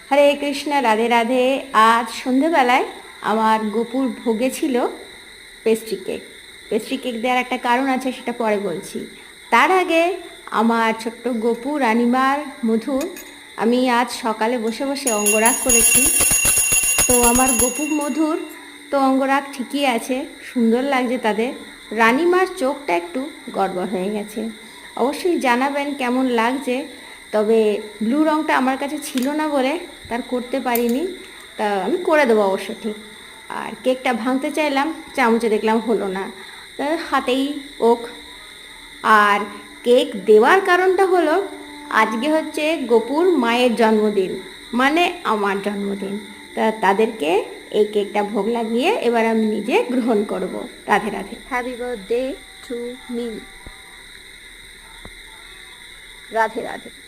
হরে কৃষ্ণ, রাধে রাধে। আজ সন্ধেবেলায় আমার গোপুর ভোগে ছিল পেস্ট্রি কেক। পেস্ট্রি কেক দেওয়ার একটা কারণ আছে, সেটা পরে বলছি। তার আগে আমার ছোট্ট গোপু রানিমার মধুর আমি আজ সকালে বসে বসে অঙ্গরাগ করেছি। তো আমার গোপু মধুর তো অঙ্গরাগ ঠিকই আছে, সুন্দর লাগছে তাদের। রানিমার চোখটা একটু গড়বড় হয়ে গেছে। অবশ্যই জানাবেন কেমন লাগছে। তবে ব্লু রঙটা আমার কাছে ছিল না বলে তার করতে পারিনি, তা আমি করে দেবো অবশ্য ঠিক। আর কেকটা ভাঙতে চাইলাম, চামচে দেখলাম হলো না, তা হাতেই ওক। আর কেক দেওয়ার কারণটা হলো, আজকে হচ্ছে গোপুর মায়ের জন্মদিন, মানে আমার জন্মদিন। তা তাদেরকে এই কেকটা ভোগ লাগিয়ে এবার আমি নিজে গ্রহণ করব। Radhe Radhe. Happy birthday to me. Radhe Radhe.